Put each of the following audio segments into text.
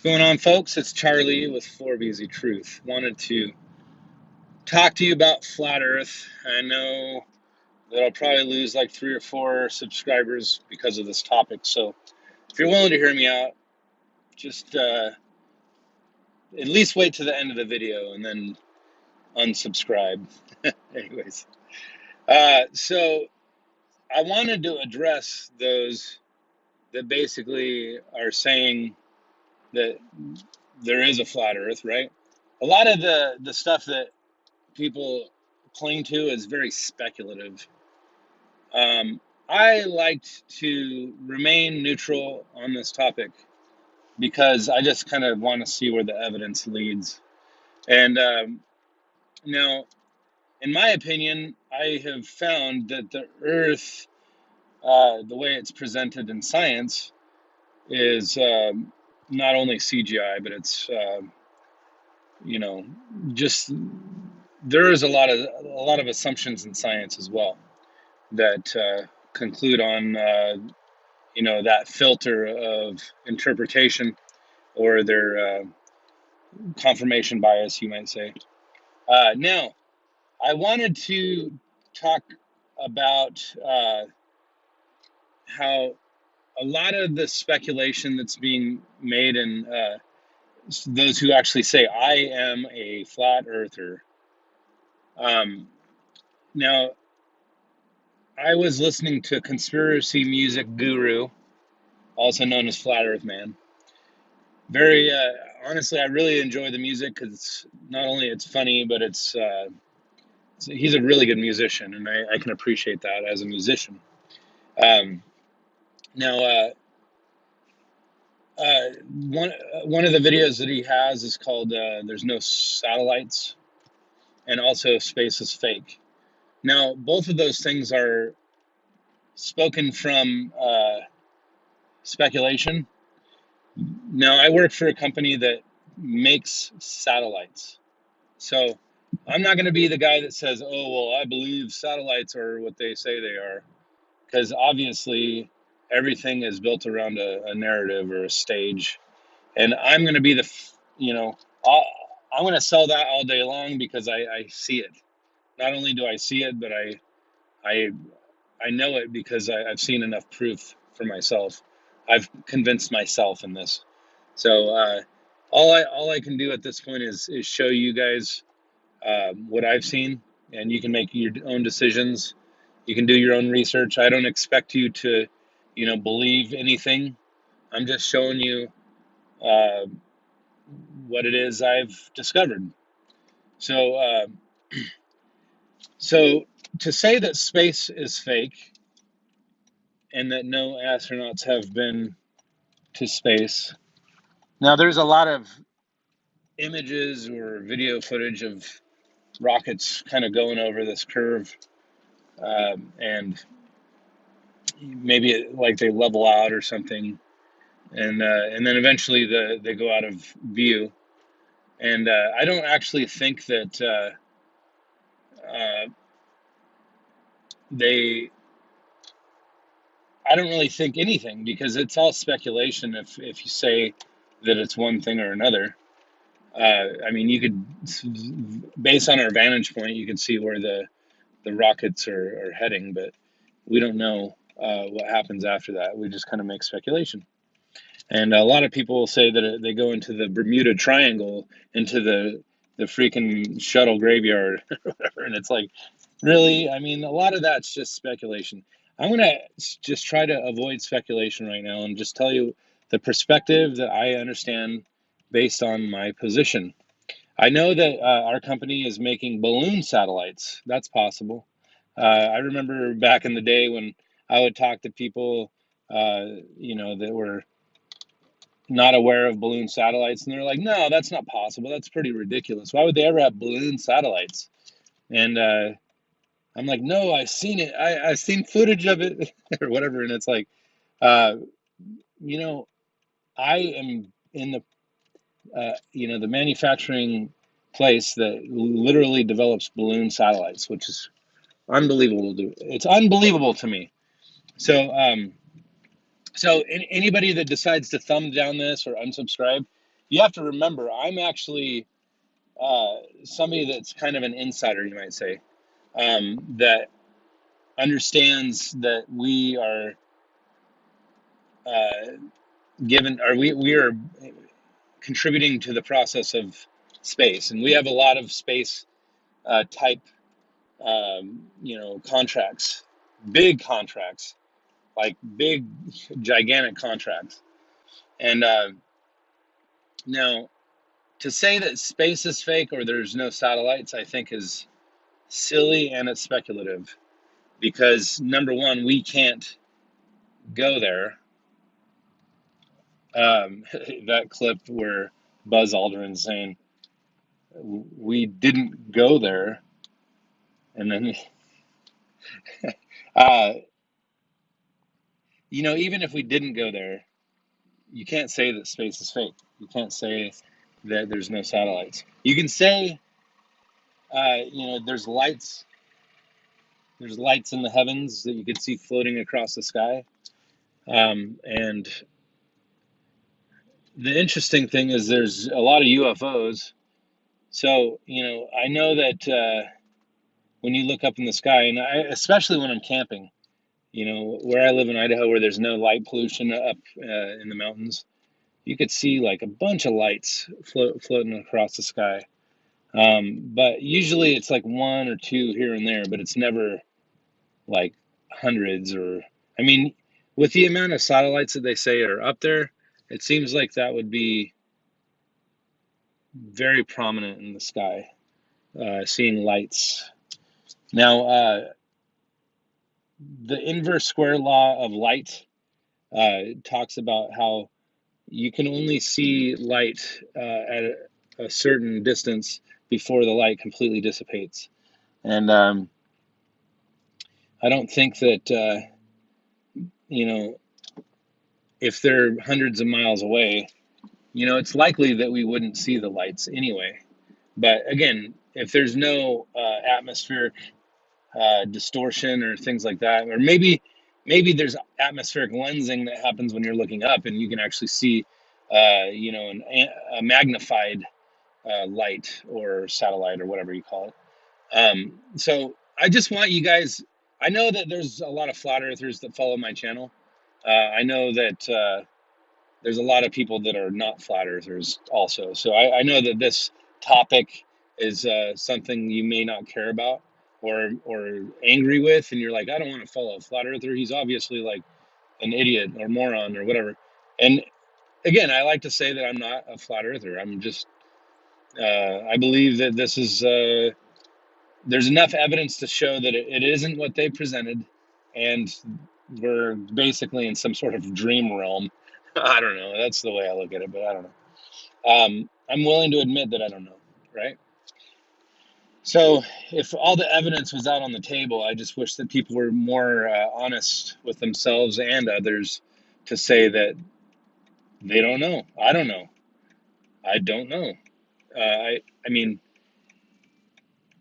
Going on, folks? It's Charlie with 4BZ Truth. Wanted to talk to you about flat Earth. I know that I'll probably lose like 3 or 4 subscribers because of this topic. So if you're willing to hear me out, just at least wait to the end of the video and then unsubscribe. Anyways, so I wanted to address those that basically are saying that there is a flat Earth, right? A lot of the stuff that people cling to is very speculative. I liked to remain neutral on this topic because I just kind of want to see where the evidence leads. And now, in my opinion, I have found that the Earth, the way it's presented in science, is not only CGI, but it's you know just there is a lot of assumptions in science as well that conclude on that filter of interpretation or their confirmation bias, you might say. Now, I wanted to talk about how a lot of the speculation that's being made and those who actually say I am a flat earther. Now, I was listening to conspiracy music guru, also known as Flat Earth Man. Very honestly, I really enjoy the music because not only it's funny, but he's a really good musician, and I can appreciate that as a musician. Um, now, one of the videos that he has is called "There's No Satellites," and also "Space is Fake." Now, both of those things are spoken from speculation. Now, I work for a company that makes satellites. So I'm not going to be the guy that says, oh, well, I believe satellites are what they say they are. Because obviously, everything is built around a narrative or a stage. And I'm going to be I'm going to sell that all day long because I see it. Not only do I see it, but I, I know it because I've seen enough proof for myself. I've convinced myself in this. So all I can do at this point is show you guys what I've seen, and you can make your own decisions. You can do your own research. I don't expect you to, believe anything. I'm just showing you uh, what it is I've discovered. So, so to say that space is fake and that no astronauts have been to space. Now, there's a lot of images or video footage of rockets kind of going over this curve, and maybe like they level out or something, and then eventually they go out of view. And I don't actually think that uh, they. I don't really think anything because it's all speculation. If you say that it's one thing or another, I mean, you could, based on our vantage point, you could see where the rockets are heading, but we don't know what happens after that. We just kind of make speculation. And a lot of people will say that they go into the Bermuda Triangle, into the freaking shuttle graveyard or whatever. And it's like, really? I mean, a lot of that's just speculation. I'm going to just try to avoid speculation right now and just tell you the perspective that I understand based on my position. I know that our company is making balloon satellites. That's possible. I remember back in the day when I would talk to people, that were not aware of balloon satellites, and they're like, "No, that's not possible. That's pretty ridiculous. Why would they ever have balloon satellites?" And I'm like, "No, I've seen it. I've seen footage of it, or whatever." And it's like, uh, you know, I am in the manufacturing place that literally develops balloon satellites, which is unbelievable to do. It's unbelievable to me. So, anybody that decides to thumb down this or unsubscribe, you have to remember, I'm actually somebody that's kind of an insider, you might say, that understands that we are uh, given, or we are contributing to the process of space, and we have a lot of space type, contracts, big contracts, like big, gigantic contracts. And now, to say that space is fake or there's no satellites, I think is silly and it's speculative because number one, we can't go there. That clip where Buzz Aldrin's saying we didn't go there, and then uh, even if we didn't go there, you can't say that space is fake. You can't say that there's no satellites. You can say, there's lights. There's lights in the heavens that you can see floating across the sky. And the interesting thing is there's a lot of UFOs. So, I know that when you look up in the sky, and especially when I'm camping, where I live in Idaho, where there's no light pollution up in the mountains, you could see like a bunch of lights floating across the sky. But usually it's like one or two here and there, but it's never like hundreds I mean, with the amount of satellites that they say are up there, it seems like that would be very prominent in the sky, seeing lights. Now, the inverse square law of light talks about how you can only see light at a certain distance before the light completely dissipates. And I don't think that, if they're hundreds of miles away, it's likely that we wouldn't see the lights anyway. But again, if there's no atmospheric distortion or things like that, or maybe there's atmospheric lensing that happens when you're looking up, and you can actually see, a magnified light or satellite or whatever you call it. So I just want you guys. I know that there's a lot of flat earthers that follow my channel. I know that there's a lot of people that are not flat earthers also. So I know that this topic is something you may not care about or angry with, and you're like, I don't want to follow a flat earther. He's obviously like an idiot or moron or whatever. And again, I like to say that I'm not a flat earther. I'm just I believe that this is there's enough evidence to show that it isn't what they presented, and we're basically in some sort of dream realm. I don't know. That's the way I look at it, but I don't know. I'm willing to admit that I don't know, right? So if all the evidence was out on the table, I just wish that people were more honest with themselves and others to say that they don't know. I don't know. I don't know. I mean,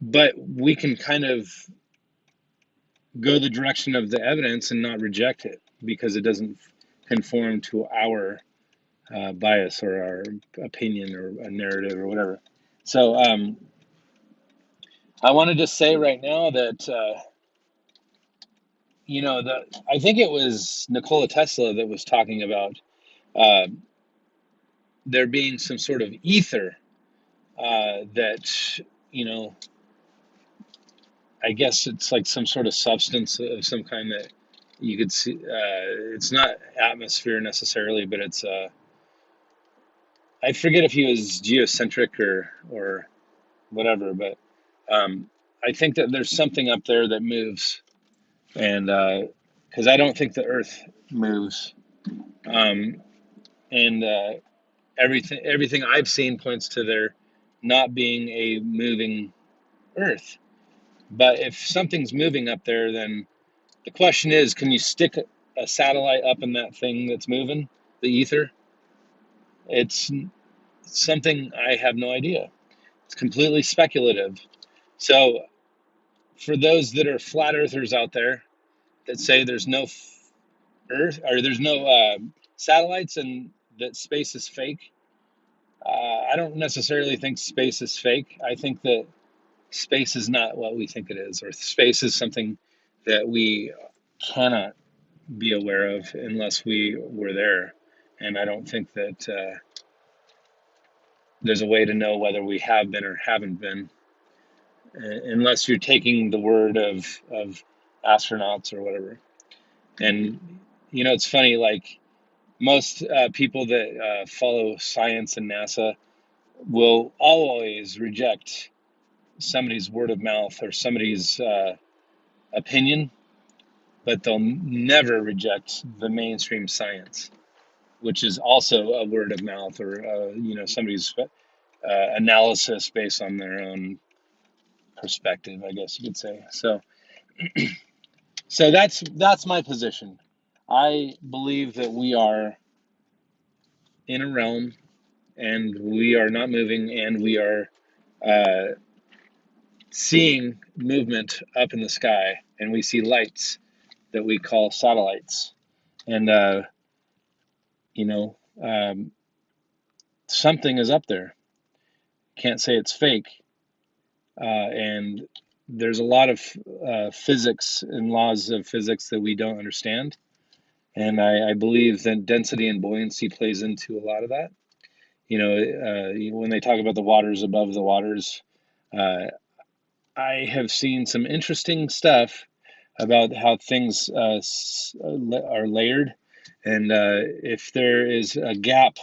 but we can kind of go the direction of the evidence and not reject it because it doesn't conform to our bias or our opinion or a narrative or whatever. So I want to just say right now that I think it was Nikola Tesla that was talking about uh, there being some sort of ether that I guess it's like some sort of substance of some kind that you could see. It's not atmosphere necessarily, but it's I forget if he was geocentric or whatever, but I think that there's something up there that moves, and because I don't think the Earth moves, um, and everything I've seen points to there not being a moving Earth. But if something's moving up there, then the question is, can you stick a satellite up in that thing that's moving, the ether? It's something I have no idea. It's completely speculative. So for those that are flat earthers out there that say there's no Earth or there's no satellites and that space is fake, I don't necessarily think space is fake. I think that space is not what we think it is, or space is something that we cannot be aware of unless we were there. And I don't think that there's a way to know whether we have been or haven't been, unless you're taking the word of astronauts or whatever. And it's funny, like most people that follow science and NASA will always reject somebody's word of mouth or somebody's opinion, but they'll never reject the mainstream science, which is also a word of mouth or somebody's analysis based on their own perspective, I guess you could say. So that's my position. I believe that we are in a realm and we are not moving, and we are uh, seeing movement up in the sky, and we see lights that we call satellites. And you know, um, something is up there. Can't say it's fake. And there's a lot of physics and laws of physics that we don't understand. And I believe that density and buoyancy plays into a lot of that. When they talk about the waters above the waters, uh, I have seen some interesting stuff about how things are layered, and if there is a gap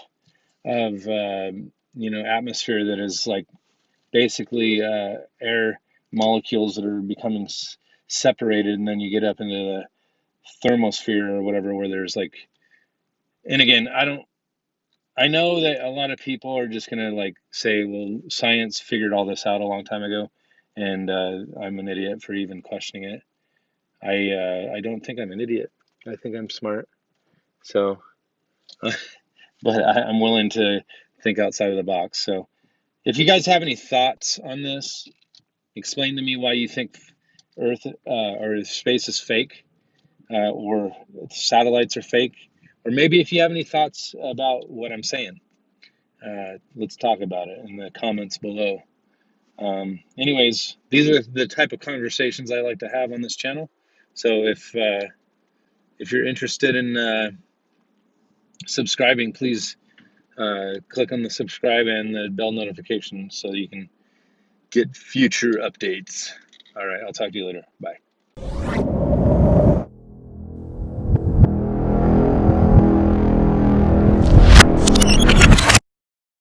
of atmosphere that is like basically air molecules that are becoming separated, and then you get up into the thermosphere or whatever, where there's like, and again, I know that a lot of people are just gonna like say, well, science figured all this out a long time ago, and I'm an idiot for even questioning it. I don't think I'm an idiot. I think I'm smart. So, but I'm willing to think outside of the box. So, if you guys have any thoughts on this, explain to me why you think Earth or space is fake, or satellites are fake, or maybe if you have any thoughts about what I'm saying, let's talk about it in the comments below. Anyways, these are the type of conversations I like to have on this channel. So if you're interested in subscribing, please click on the subscribe and the bell notification so you can get future updates. All right, I'll talk to you later. Bye.